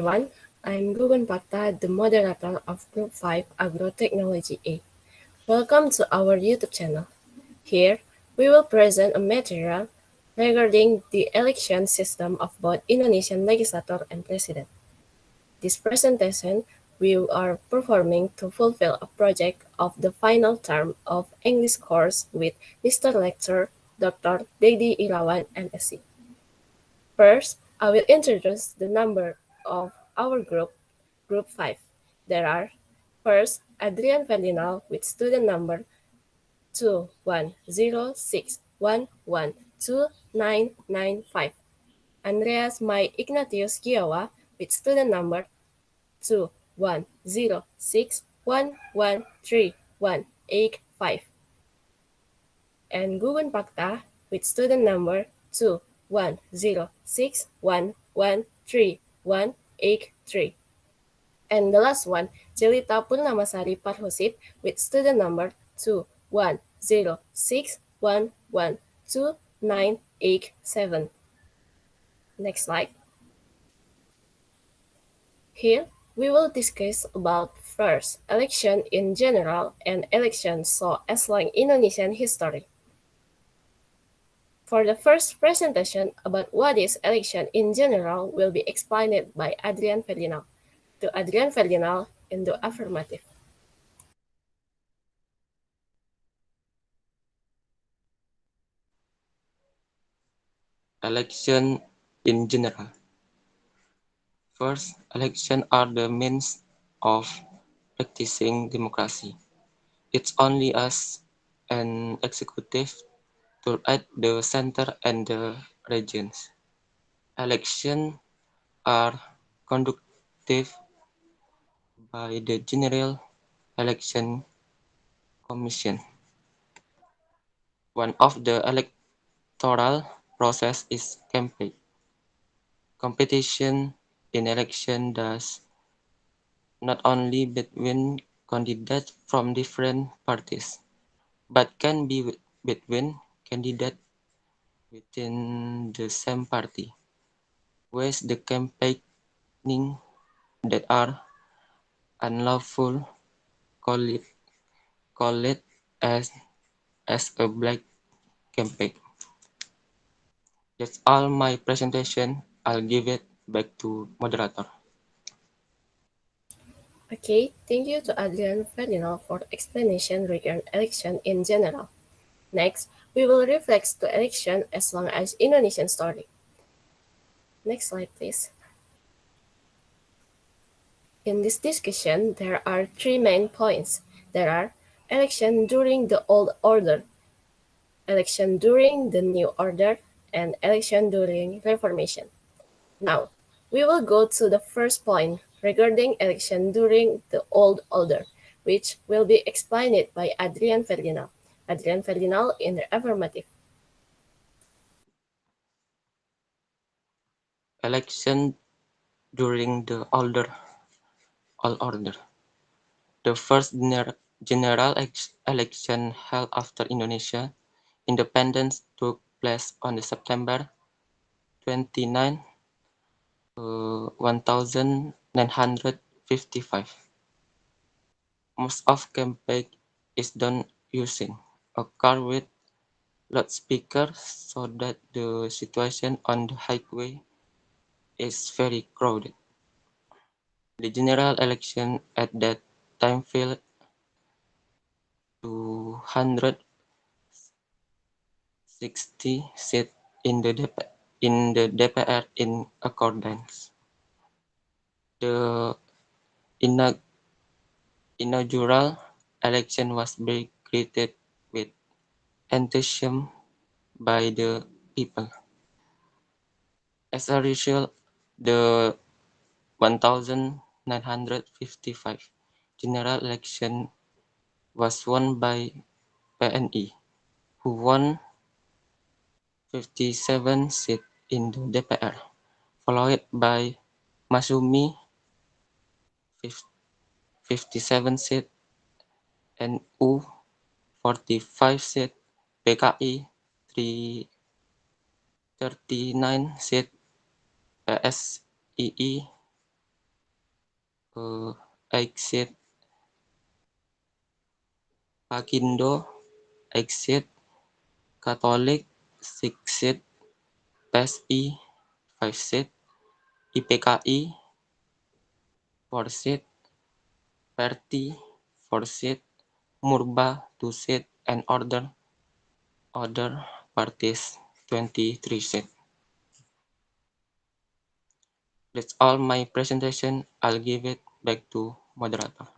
everyone, I'm Gugun Pakta, the moderator of Group 5 Agrotechnology A. Welcome to our YouTube channel. Here, we will present a material regarding the election system of both Indonesian legislator and president. This presentation we are performing to fulfill a project of the final term of English course with Mr. Lecturer Dr. Dedi Irawan, MSc. First, I will introduce the number of our Group 5. There are, first, Adrian Ferdinand with student number 21061112995. Andreas Mai Ignatius Giawa with student number 21061131185. And Gugun Pakta with student number 21061131183. And the last one, Jelita Purnamasari Parhusip with student number 21061122987. Next slide. Here, we will discuss about first, election in general and elections so as long Indonesian history. For the first presentation about what is election in general will be explained by Adrian Ferdinand. To Adrian Ferdinand in the affirmative. Election in general. First, elections are the means of practicing democracy. It's only us, an executive, to at the center and the regions. Elections are conducted by the General Election Commission. One of the electoral process is campaign. Competition in election does not only between candidates from different parties, but can be between candidates within the same party. Ways the campaigning that are unlawful call it as a black campaign. That's all my presentation. I'll give it back to moderator. Okay, thank you to Adrian Ferdinand for the explanation regarding election in general. Next, we will reflect the election as long as Indonesian story. Next slide, please. In this discussion, there are three main points. There are election during the old order, election during the new order, and election during Reformation. Now, we will go to the first point regarding election during the old order, which will be explained by Adrian Ferdinand. Adrian Ferdinand in the affirmative. Election during the old order. The first general election held after Indonesia independence took place on September 29, 1955. Most of campaign is done using a car with loudspeaker so that the situation on the highway is very crowded. The general election at that time filled 260 seats in the DPR in accordance. The inaugural election was very greeted with enthusiasm by the people. As a result, the 1955 general election was won by PNI, who won 57 seats in the DPR, followed by Masumi 57 seats, NU 45 seats, PKI 39 seats, PSII Exit Pakindo, Exit Katolik, 6 seat, PSI, 5 seat, IPKI, 4 seat, Perti, 4 seat, Murba, 2 seat, and other parties, 23 seat. That's all my presentation. I'll give it back to moderator.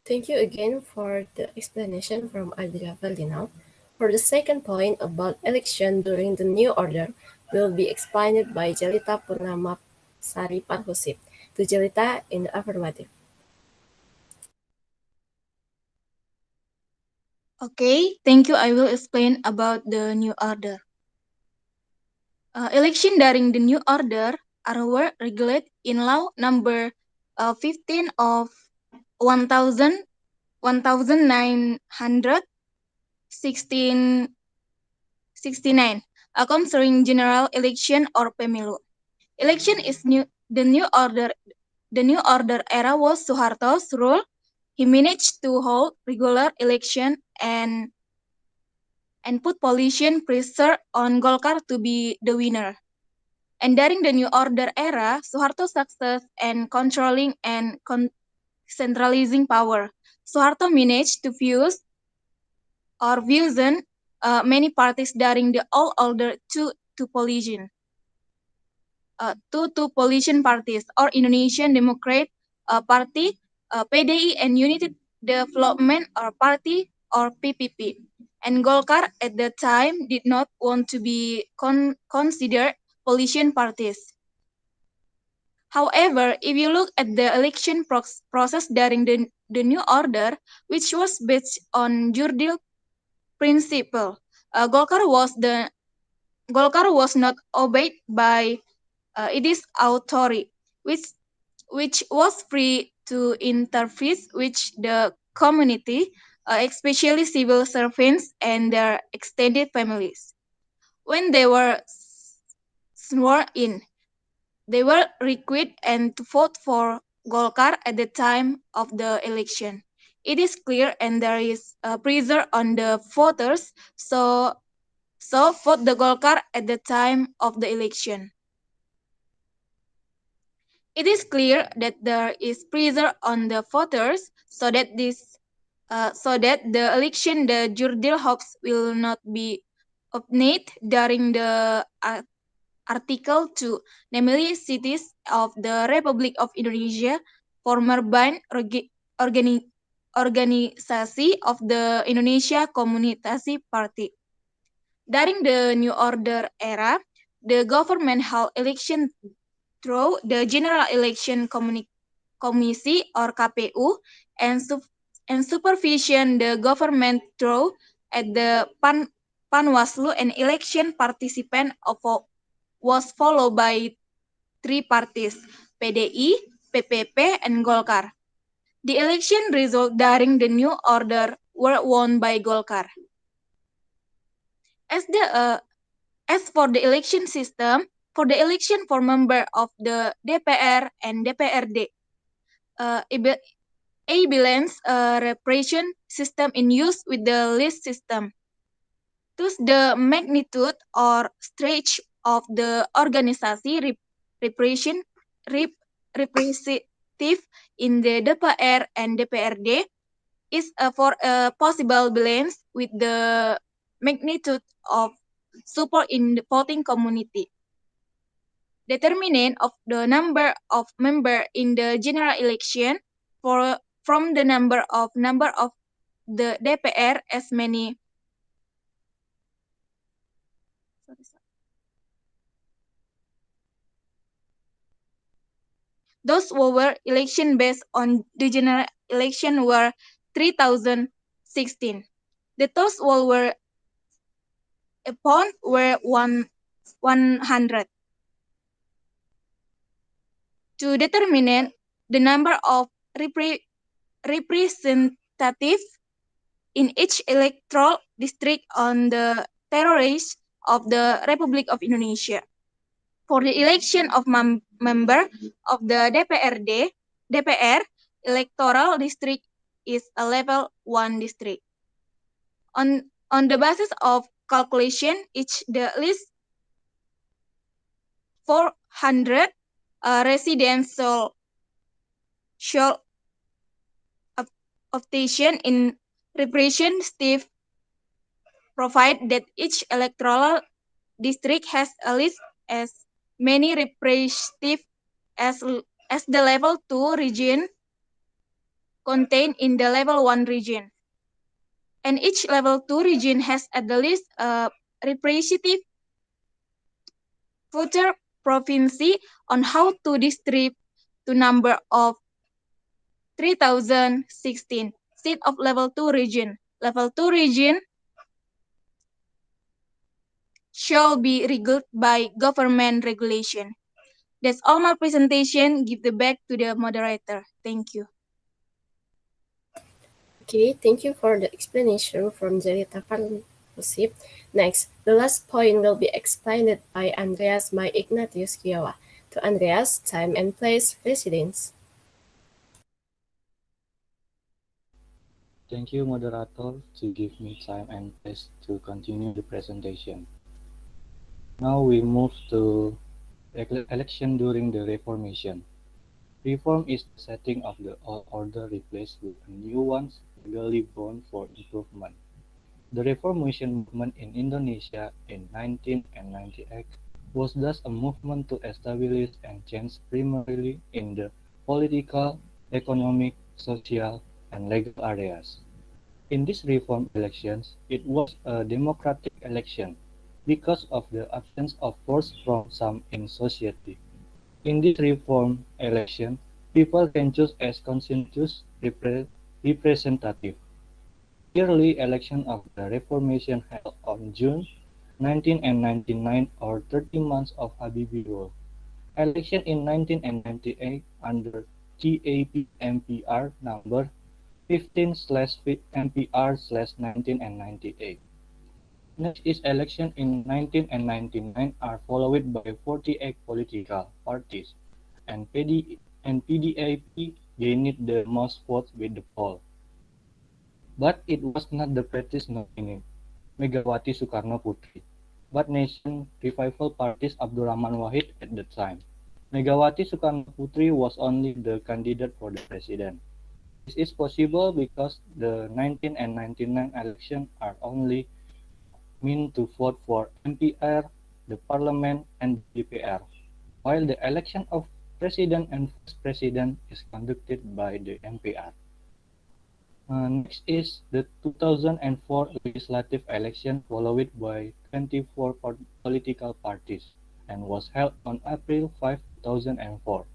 Thank you again for the explanation from Adria Vallinao. For the second point about election during the new order will be explained by Jelita Purnama Sari Parhusit. To Jelita in the affirmative. Okay, thank you. I will explain about the new order. Election during the new order are regulated in law number 15 of 1969 concerning general election or pemilu. Election is new. The new order. The new order era was Suharto's rule. He managed to hold regular election and put politician pressure on Golkar to be the winner. And during the New Order era, Suharto's success in controlling and centralizing power. Suharto managed to fuse or fusion many parties during the all order to coalition. Two coalition parties or Indonesian Democrat Party, PDI and United Development or Party or PPP. And Golkar at that time did not want to be considered coalition parties. However, if you look at the election process during the new order, which was based on Jurdil principle, Golkar was not obeyed by its authority, which was free to interfere with the community, especially civil servants and their extended families. When they were sworn in, they were required and to vote for Golkar at the time of the election. It is clear and there is pressure on the voters, so vote the Golkar at the time of the election. It is clear that there is pressure on the voters so that the election the Jurdil hopes will not be obtained during the Article 2, namely cities of the Republic of Indonesia, former band organisasi of the Indonesia Komunitasi Party. During the New Order era, the government held election through the General Election Committee or KPU and supervision the government through at the Panwaslu and election participant was followed by three parties, PDI, PPP, and Golkar. The election results during the new order were won by Golkar. As for the election system, for the election for member of the DPR and DPRD, a balance repression system in use with the list system. Thus, the magnitude or stretch of the organisasi representative in the DPR and DPRD is for a possible balance with the magnitude of support in the voting community. Determinant of the number of member in the general election from the number of the DPR as many. Those who were election based on the general election were 3,016. The those who were upon were 100. To determine the number of representatives in each electoral district on the territories of the Republic of Indonesia. For the election of member of the DPR, electoral district is a level 1 district. On the basis of calculation, each the least 400 residential optation in representative provide that each electoral district has at least as many representatives as the level 2 region contained in the level 1 region. And each level 2 region has at the least a representative voter province on how to distribute the number of 3016 seat of level 2 region. Level 2 region shall be reguled by government regulation. That's all my presentation. Give the back to the moderator. Thank you. Okay, thank you for the explanation from Jelita Parlusip. Next, the last point will be explained by Andreas Mai Ignatius Kiowa. To Andreas, time and place, residence. Thank you, moderator, to give me time and place to continue the presentation. Now we move to election during the Reformation. Reform is the setting of the old order replaced with a new one legally born for improvement. The Reformation movement in Indonesia in 1998 was thus a movement to establish and change primarily in the political, economic, social, and legal areas. In these reform elections, it was a democratic election because of the absence of force from some in society. In this reform election, people can choose as consensus representative. Yearly election of the Reformation held on June 1999 or 30 months of Habibie rule. Election in 1998 under GAP MPR number 15/MPR/1998. Next is election in 1999 are followed by 48 political parties, and PDIP gained the most votes with the poll. But it was not the party's nominee, Megawati Soekarno Putri, but Nation Revival Party's Abdurrahman Wahid at the time. Megawati Soekarno Putri was only the candidate for the president. This is possible because the 1999 election are only meant to vote for MPR, the parliament, and the DPR, while the election of president and vice president is conducted by the MPR. Next is the 2004 legislative election followed by 24 political parties and was held on April 5, 2004.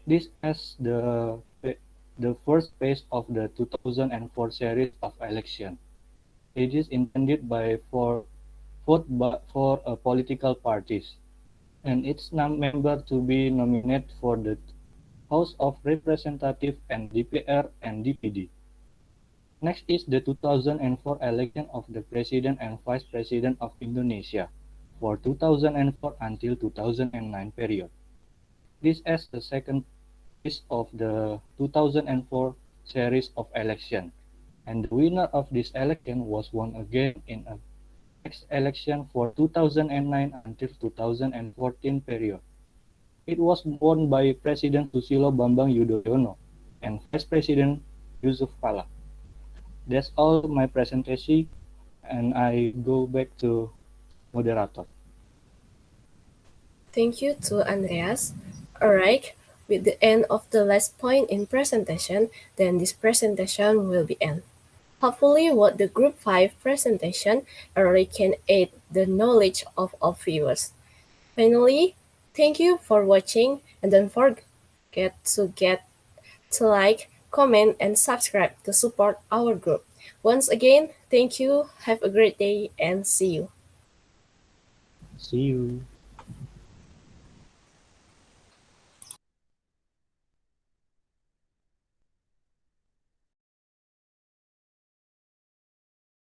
This is the first phase of the 2004 series of election. It is intended for political parties and its member to be nominated for the House of Representatives and DPR and DPD. Next is the 2004 election of the President and Vice President of Indonesia for 2004 until 2009 period. This is the second phase of the 2004 series of election, and the winner of this election was won again in a next election for 2009 until 2014 period. It was won by President Susilo Bambang Yudhoyono and Vice President Yusuf Kala. That's all my presentation, and I go back to moderator. Thank you to Andreas. Alright, with the end of the last point in presentation, then this presentation will be end. Hopefully what the group 5 presentation already can aid the knowledge of our viewers. Finally, thank you for watching and don't forget to like, comment, and subscribe to support our group. Once again, thank you, have a great day, and see you. See you.